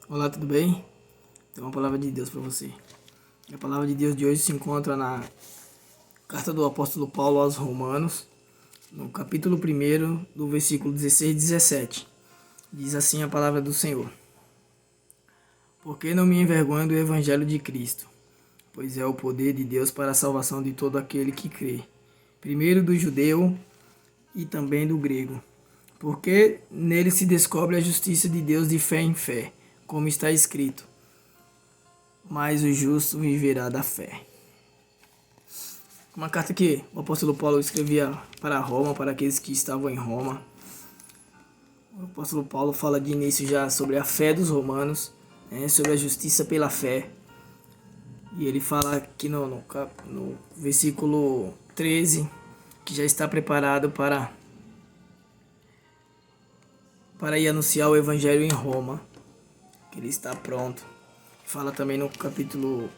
Olá, tudo bem? Tem uma palavra de Deus para você. A palavra de Deus de hoje se encontra na carta do apóstolo Paulo aos Romanos, no capítulo 1, do versículo 16 e 17. Diz assim a palavra do Senhor: Porque não me envergonho do evangelho de Cristo, pois é o poder de Deus para a salvação de todo aquele que crê, primeiro do judeu e também do grego. Porque nele se descobre a justiça de Deus de fé em fé, como está escrito: mas o justo viverá da fé. Uma carta que o apóstolo Paulo escrevia para Roma, para aqueles que estavam em Roma. O apóstolo Paulo fala de início já sobre a fé dos romanos, sobre a justiça pela fé. E ele fala aqui no versículo 13 que já está preparado para ir anunciar o evangelho em Roma, que ele está pronto. Fala também no capítulo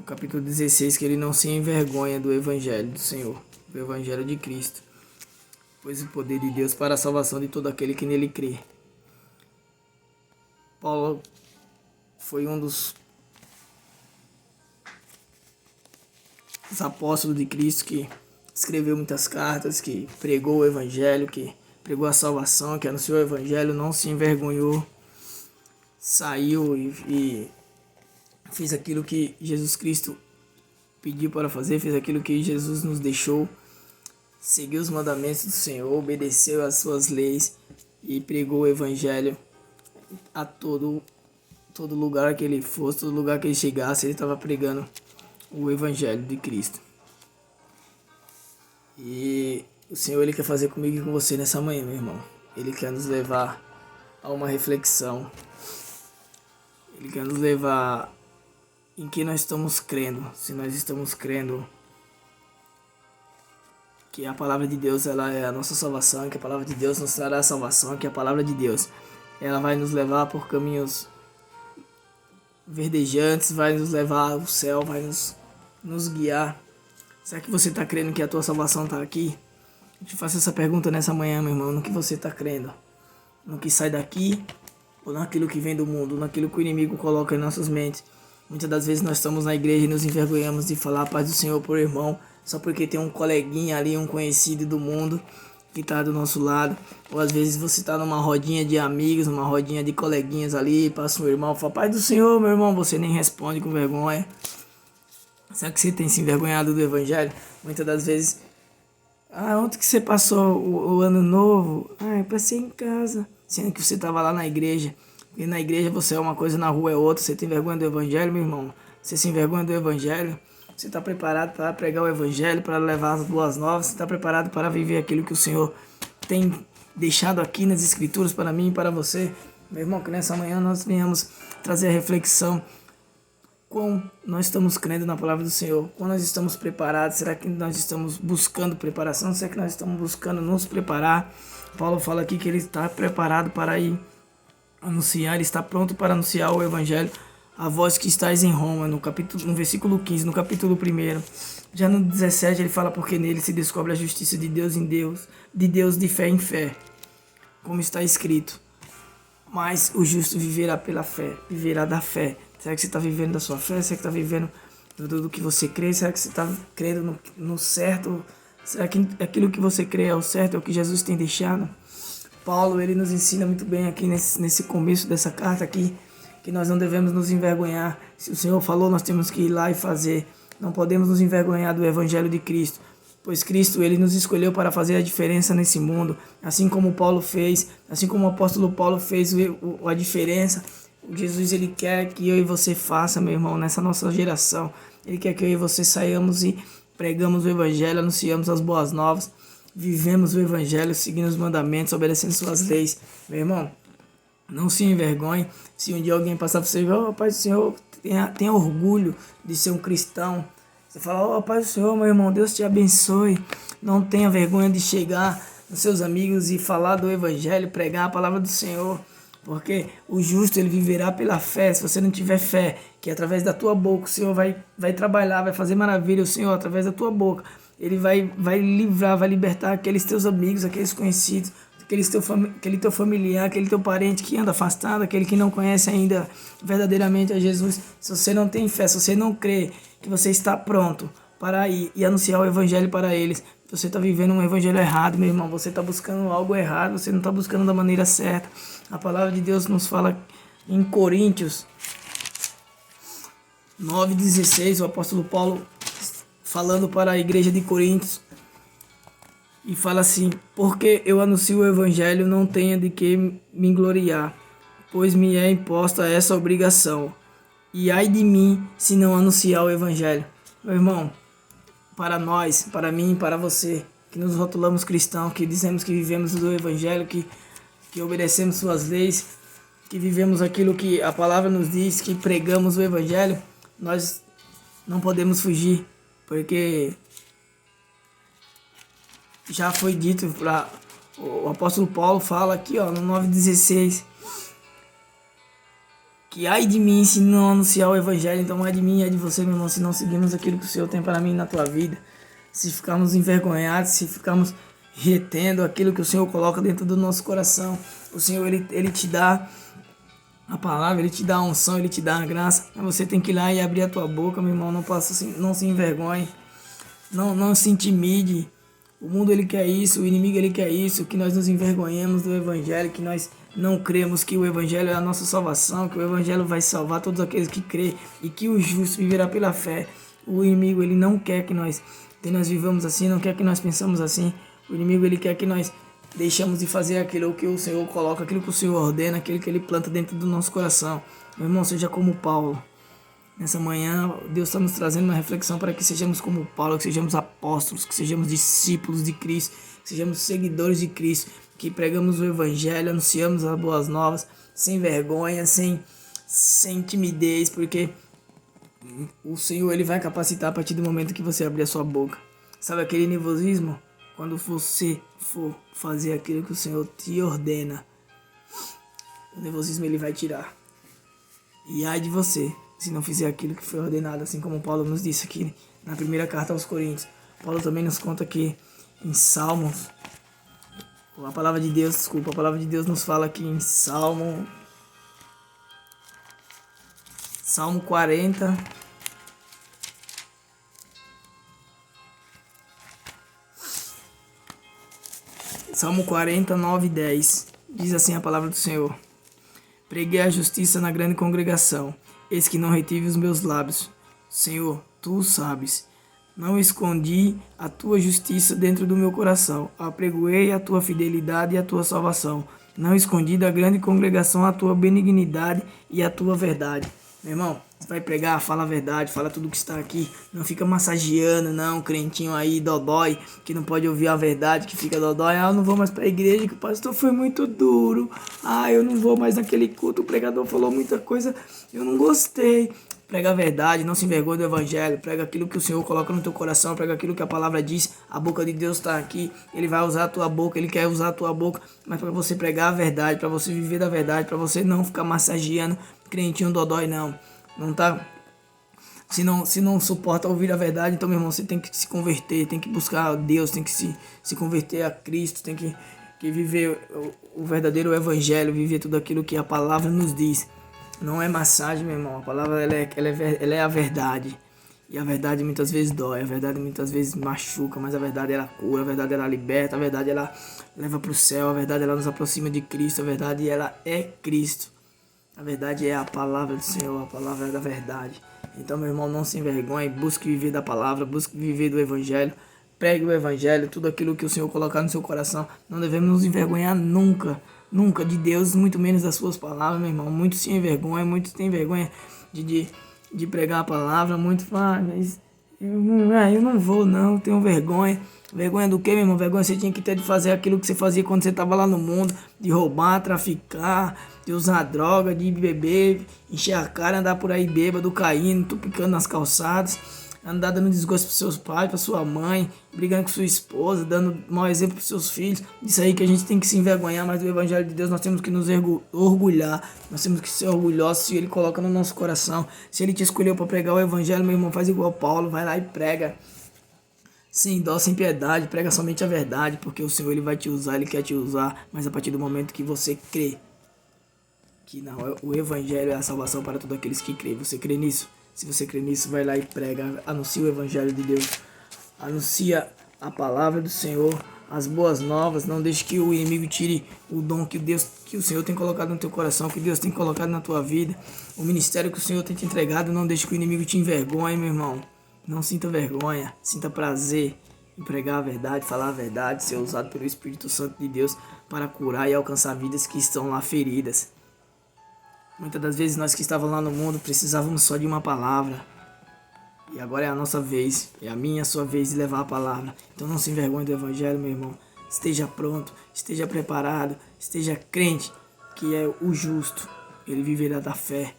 16 que ele não se envergonha do evangelho do Senhor, do evangelho de Cristo, pois o poder de Deus para a salvação de todo aquele que nele crê. Paulo foi um dos apóstolos de Cristo que escreveu muitas cartas, que pregou o evangelho, que pregou a salvação, que anunciou o evangelho, não se envergonhou, saiu e fez aquilo que Jesus Cristo pediu para fazer, fez aquilo que Jesus nos deixou, seguiu os mandamentos do Senhor, obedeceu às suas leis e pregou o evangelho a todo lugar que ele fosse, todo lugar que ele chegasse, ele estava pregando o evangelho de Cristo. E o Senhor, ele quer fazer comigo e com você nessa manhã, meu irmão. Ele quer nos levar a uma reflexão. Ele quer nos levar em que nós estamos crendo. Se nós estamos crendo que a palavra de Deus ela é a nossa salvação, que a palavra de Deus nos trará a salvação, que a palavra de Deus ela vai nos levar por caminhos verdejantes, vai nos levar ao céu, vai nos guiar. Será que você está crendo que a tua salvação está aqui? Eu te faço essa pergunta nessa manhã, meu irmão. No que você está crendo? No que sai daqui ou naquilo que vem do mundo? Naquilo que o inimigo coloca em nossas mentes? Muitas das vezes nós estamos na igreja e nos envergonhamos de falar a paz do Senhor por irmão, só porque tem um coleguinha ali, um conhecido do mundo que está do nosso lado. Ou às vezes você está numa rodinha de amigos, numa rodinha de coleguinhas ali, passa um irmão, fala paz do Senhor, meu irmão, você nem responde com vergonha. Será que você tem se envergonhado do evangelho? Muitas das vezes, onde que você passou o ano novo? Eu passei em casa, sendo que você estava lá na igreja. E na igreja você é uma coisa, na rua é outra. Você tem vergonha do evangelho, meu irmão? Você se envergonha do evangelho? Você está preparado para pregar o evangelho, para levar as boas novas? Você está preparado para viver aquilo que o Senhor tem deixado aqui nas escrituras para mim e para você? Meu irmão, que nessa manhã nós venhamos trazer a reflexão. Como nós estamos crendo na palavra do Senhor? Como nós estamos preparados? Será que nós estamos buscando preparação? Será que nós estamos buscando nos preparar? Paulo fala aqui que ele está preparado para ir anunciar, ele está pronto para anunciar o evangelho a vós que estáis em Roma, no versículo 15, no capítulo 1. Já no 17 ele fala porque nele se descobre a justiça de Deus em Deus, de fé em fé, como está escrito. Mas o justo viverá pela fé, viverá da fé. Será que você está vivendo da sua fé? Será que está vivendo do que você crê? Será que você está crendo no certo? Será que aquilo que você crê é o certo, é o que Jesus tem deixado? Paulo, ele nos ensina muito bem aqui nesse começo dessa carta aqui, que nós não devemos nos envergonhar. Se o Senhor falou, nós temos que ir lá e fazer. Não podemos nos envergonhar do evangelho de Cristo, pois Cristo, ele nos escolheu para fazer a diferença nesse mundo, assim como Paulo fez, assim como o apóstolo Paulo fez a diferença. Jesus, ele quer que eu e você faça, meu irmão, nessa nossa geração. Ele quer que eu e você saiamos e pregamos o evangelho, anunciamos as boas novas, vivemos o evangelho, seguindo os mandamentos, obedecendo suas leis. Meu irmão, não se envergonhe. Se um dia alguém passar por você e falar, Pai do Senhor, tenha orgulho de ser um cristão. Você fala, Pai do Senhor, meu irmão, Deus te abençoe. Não tenha vergonha de chegar nos seus amigos e falar do evangelho, pregar a palavra do Senhor. Porque o justo, ele viverá pela fé. Se você não tiver fé, que através da tua boca o Senhor vai trabalhar, vai fazer maravilha, o Senhor, através da tua boca, ele vai livrar, vai libertar aqueles teus amigos, aqueles conhecidos, aquele teu familiar, aquele teu parente que anda afastado, aquele que não conhece ainda verdadeiramente a Jesus. Se você não tem fé, se você não crê que você está pronto para ir e anunciar o evangelho para eles, você está vivendo um evangelho errado, meu irmão. Você está buscando algo errado, você não está buscando da maneira certa. A palavra de Deus nos fala em Coríntios 9,16, o apóstolo Paulo falando para a igreja de Coríntios, e fala assim: porque eu anuncio o evangelho, não tenho de que me gloriar, pois me é imposta essa obrigação. E ai de mim se não anunciar o evangelho. Meu irmão, para nós, para mim, para você, que nos rotulamos cristãos, que dizemos que vivemos do evangelho, que obedecemos suas leis, que vivemos aquilo que a palavra nos diz, que pregamos o evangelho, nós não podemos fugir, porque já foi dito para o apóstolo Paulo fala aqui, ó, no 9,16, que ai de mim se não anunciar o evangelho. Então ai de mim e ai de você, meu irmão, se não seguirmos aquilo que o Senhor tem para mim na tua vida, se ficarmos envergonhados, se ficarmos retendo aquilo que o Senhor coloca dentro do nosso coração. O Senhor, ele te dá a palavra, ele te dá a unção, ele te dá a graça, mas você tem que ir lá e abrir a tua boca, meu irmão. Não se envergonhe, não se intimide. O mundo ele quer isso, o inimigo ele quer isso, que nós nos envergonhemos do evangelho, que nós não cremos que o evangelho é a nossa salvação, que o evangelho vai salvar todos aqueles que crê e que o justo viverá pela fé. O inimigo ele não quer que nós vivamos assim, não quer que nós pensamos assim. O inimigo ele quer que nós deixamos de fazer aquilo que o Senhor coloca, aquilo que o Senhor ordena, aquilo que ele planta dentro do nosso coração. Meu irmão, seja como Paulo. Nessa manhã, Deus está nos trazendo uma reflexão para que sejamos como Paulo, que sejamos apóstolos, que sejamos discípulos de Cristo, que sejamos seguidores de Cristo, que pregamos o Evangelho, anunciamos as boas novas, sem vergonha, sem timidez, porque o Senhor ele vai capacitar a partir do momento que você abrir a sua boca. Sabe aquele nervosismo? Quando você for fazer aquilo que o Senhor te ordena, o nervosismo ele vai tirar. E ai de você, se não fizer aquilo que foi ordenado, assim como Paulo nos disse aqui na primeira carta aos Coríntios. Paulo também nos conta que em Salmos, a palavra de Deus nos fala aqui em Salmo 40, Salmo 40, 9 e 10, diz assim a palavra do Senhor: preguei a justiça na grande congregação, eis que não retive os meus lábios. Senhor, tu o sabes. Não escondi a tua justiça dentro do meu coração. Apregoei a tua fidelidade e a tua salvação. Não escondi da grande congregação a tua benignidade e a tua verdade. Meu irmão, você vai pregar, fala a verdade, fala tudo que está aqui. Não fica massageando, não, crentinho aí, dodói, que não pode ouvir a verdade, que fica dodói. Ah, eu não vou mais para a igreja, que o pastor foi muito duro. Ah, eu não vou mais naquele culto, o pregador falou muita coisa, eu não gostei. Prega a verdade, não se envergonhe do evangelho. Prega aquilo que o Senhor coloca no teu coração. Prega aquilo que a palavra diz. A boca de Deus está aqui. Ele vai usar a tua boca. Ele quer usar a tua boca. Mas para você pregar a verdade, para você viver da verdade, para você não ficar massageando crentinho dodói, não. Não tá... Se não suporta ouvir a verdade, então, meu irmão, você tem que se converter. Tem que buscar a Deus. Tem que se converter a Cristo. Tem que viver o verdadeiro evangelho. Viver tudo aquilo que a palavra nos diz. Não é massagem, meu irmão. A palavra ela é a verdade. E a verdade muitas vezes dói. A verdade muitas vezes machuca. Mas a verdade ela cura. A verdade ela liberta. A verdade ela leva para o céu. A verdade ela nos aproxima de Cristo. A verdade ela é Cristo. A verdade é a palavra do Senhor. A palavra é da verdade. Então, meu irmão, não se envergonhe. Busque viver da palavra. Busque viver do evangelho. Pregue o evangelho. Tudo aquilo que o Senhor colocar no seu coração. Não devemos nos envergonhar nunca. Nunca de Deus, muito menos das suas palavras, meu irmão. Muitos se envergonham, muitos têm vergonha de pregar a palavra. Muitos falam, mas eu não vou não, tenho vergonha. Vergonha do que, meu irmão? Vergonha você tinha que ter de fazer aquilo que você fazia quando você estava lá no mundo. De roubar, traficar, de usar droga, de beber, encher a cara, andar por aí bêbado, caindo, tupicando nas calçadas. Andar dando desgosto para seus pais, para sua mãe, brigando com sua esposa, dando mau exemplo para seus filhos. Isso aí que a gente tem que se envergonhar, mas do evangelho de Deus nós temos que nos orgulhar. Nós temos que ser orgulhosos se ele coloca no nosso coração. Se ele te escolheu para pregar o evangelho, meu irmão, faz igual Paulo, vai lá e prega. sem dó, sem piedade, prega somente a verdade, porque o Senhor ele vai te usar, ele quer te usar, mas a partir do momento que você crê que não, o Evangelho é a salvação para todos aqueles que creem. Você crê nisso? Se você crê nisso, vai lá e prega, anuncia o Evangelho de Deus, anuncia a palavra do Senhor, as boas novas. Não deixe que o inimigo tire o dom que o Senhor tem colocado no teu coração, que Deus tem colocado na tua vida, o ministério que o Senhor tem te entregado. Não deixe que o inimigo te envergonhe, meu irmão. Não sinta vergonha, sinta prazer em pregar a verdade, falar a verdade, ser usado pelo Espírito Santo de Deus para curar e alcançar vidas que estão lá feridas. Muitas das vezes nós que estávamos lá no mundo precisávamos só de uma palavra. E agora é a nossa vez, é a minha, a sua vez de levar a palavra. Então não se envergonhe do Evangelho, meu irmão. Esteja pronto, esteja preparado, esteja crente que é o justo. Ele viverá da fé.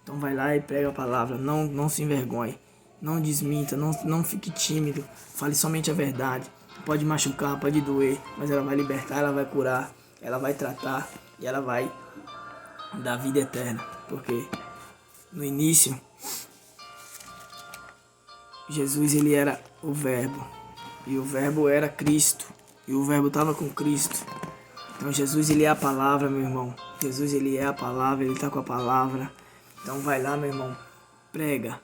Então vai lá e prega a palavra. Não se envergonhe. Não desminta, não fique tímido. Fale somente a verdade. Pode machucar, pode doer, mas ela vai libertar, ela vai curar, ela vai tratar e ela vai da vida eterna, porque no início Jesus ele era o Verbo e o Verbo era Cristo e o Verbo estava com Cristo. Então Jesus ele é a palavra, meu irmão. Jesus ele é a palavra, ele está com a palavra. Então vai lá, meu irmão, prega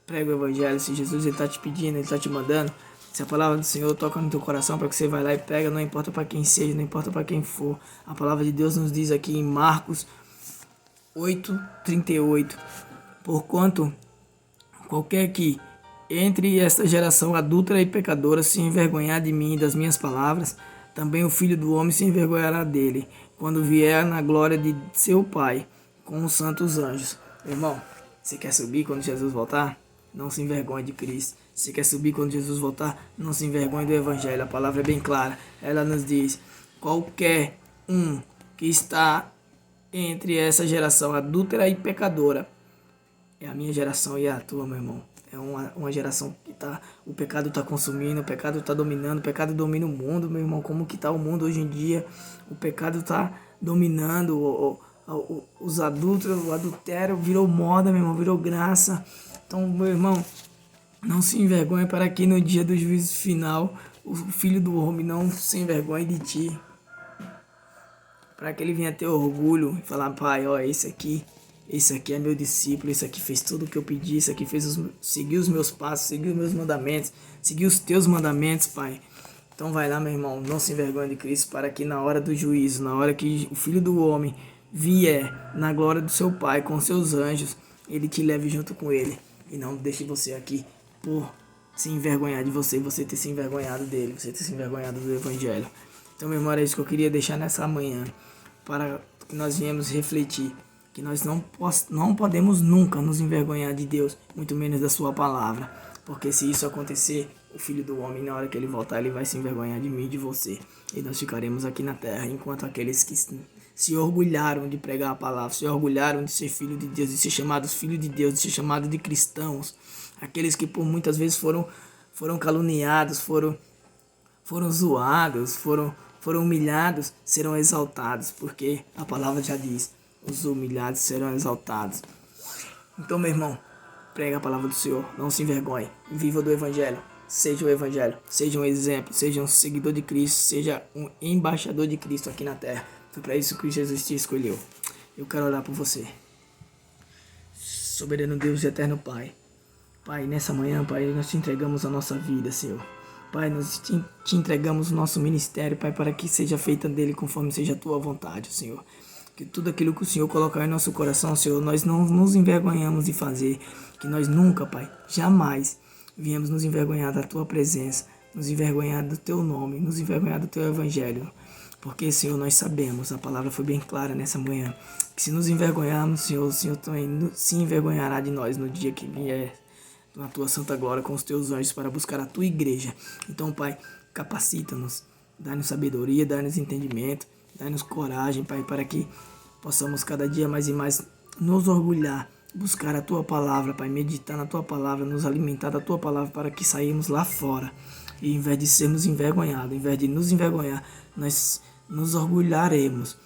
o Evangelho. Se Jesus ele está te pedindo, ele está te mandando, se a palavra do Senhor toca no teu coração para que você vai lá e prega, não importa para quem seja, não importa para quem for. A palavra de Deus nos diz aqui em Marcos 8:38, porquanto qualquer que entre esta geração adúltera e pecadora se envergonhar de mim e das minhas palavras, também o Filho do Homem se envergonhará dele, quando vier na glória de seu Pai, com os santos anjos. Irmão, você quer subir quando Jesus voltar? Não se envergonhe de Cristo. Você quer subir quando Jesus voltar? Não se envergonhe do Evangelho. A palavra é bem clara. Ela nos diz, qualquer um que está entre essa geração adúltera e pecadora, é a minha geração e a tua, meu irmão. É uma geração que o pecado está consumindo, o pecado está dominando, o pecado domina o mundo, meu irmão. Como que está o mundo hoje em dia? O pecado está dominando os adúlteros, o adultério virou moda, meu irmão, virou graça. Então, meu irmão, não se envergonhe para que no dia do juízo final o Filho do Homem não se envergonhe de ti. Para que ele venha ter orgulho e falar, Pai, ó, esse aqui é meu discípulo, esse aqui fez tudo o que eu pedi, esse aqui seguiu os meus passos, seguiu os meus mandamentos, seguiu os teus mandamentos, Pai. Então vai lá, meu irmão, não se envergonhe de Cristo, para que na hora do juízo, na hora que o Filho do Homem vier na glória do seu Pai com seus anjos, ele te leve junto com ele. E não deixe você aqui por se envergonhar de você ter se envergonhado dele, você ter se envergonhado do Evangelho. Então, meu irmão, era isso que eu queria deixar nessa manhã, para que nós viemos refletir, que nós não podemos nunca nos envergonhar de Deus, muito menos da sua palavra, porque se isso acontecer, o Filho do Homem, na hora que ele voltar, ele vai se envergonhar de mim e de você, e nós ficaremos aqui na terra, enquanto aqueles que se orgulharam de pregar a palavra, se orgulharam de ser filho de Deus, de ser chamados filho de Deus, de ser chamados de cristãos, aqueles que por muitas vezes foram caluniados, foram zoados, foram humilhados, serão exaltados, porque a palavra já diz, os humilhados serão exaltados. Então, meu irmão, prega a palavra do Senhor, não se envergonhe, viva do Evangelho, seja o Evangelho, seja um exemplo, seja um seguidor de Cristo, seja um embaixador de Cristo aqui na terra. Foi para isso que Jesus te escolheu. Eu quero orar por você. Soberano Deus e eterno Pai. Pai, nessa manhã, Pai, nós te entregamos a nossa vida, Senhor. Pai, nós te entregamos o nosso ministério, Pai, para que seja feita dele conforme seja a tua vontade, Senhor. Que tudo aquilo que o Senhor colocar em nosso coração, Senhor, nós não nos envergonhamos de fazer. Que nós nunca, Pai, jamais viemos nos envergonhar da tua presença, nos envergonhar do teu nome, nos envergonhar do teu evangelho. Porque, Senhor, nós sabemos, a palavra foi bem clara nessa manhã, que se nos envergonharmos, Senhor, o Senhor também se envergonhará de nós no dia que vier na tua santa glória com os teus anjos para buscar a tua igreja. Então, Pai, capacita-nos, dá-nos sabedoria, dá-nos entendimento, dá-nos coragem, Pai, para que possamos cada dia mais e mais nos orgulhar, buscar a tua palavra, Pai, meditar na tua palavra, nos alimentar da tua palavra para que saímos lá fora. E em vez de sermos envergonhados, em vez de nos envergonhar, nós nos orgulharemos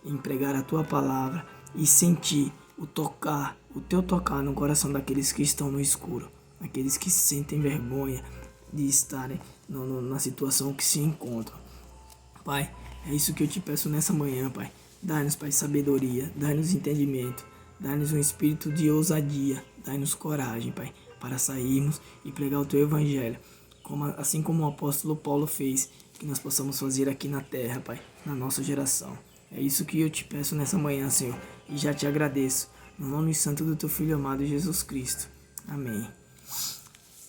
em pregar a tua palavra e sentir o teu tocar no coração daqueles que estão no escuro, aqueles que sentem vergonha de estarem na situação que se encontram. Pai, é isso que eu te peço nessa manhã, Pai. Dá-nos, Pai, sabedoria, dá-nos entendimento, dá-nos um espírito de ousadia, dá-nos coragem, Pai, para sairmos e pregar o Teu Evangelho, assim como o apóstolo Paulo fez, que nós possamos fazer aqui na terra, Pai, na nossa geração. É isso que eu te peço nessa manhã, Senhor, e já te agradeço, no nome santo do Teu Filho amado Jesus Cristo. Amém.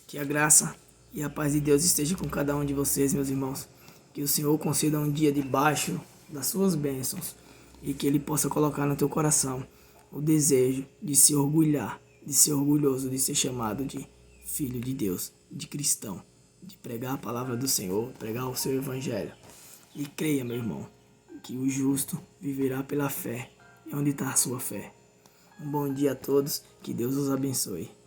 Que a graça e a paz de Deus esteja com cada um de vocês, meus irmãos. Que o Senhor conceda um dia debaixo das suas bênçãos e que Ele possa colocar no teu coração o desejo de se orgulhar, de ser orgulhoso, de ser chamado de filho de Deus, de cristão, de pregar a palavra do Senhor, pregar o seu evangelho. E creia, meu irmão, que o justo viverá pela fé. E onde está a sua fé? Um bom dia a todos, que Deus os abençoe.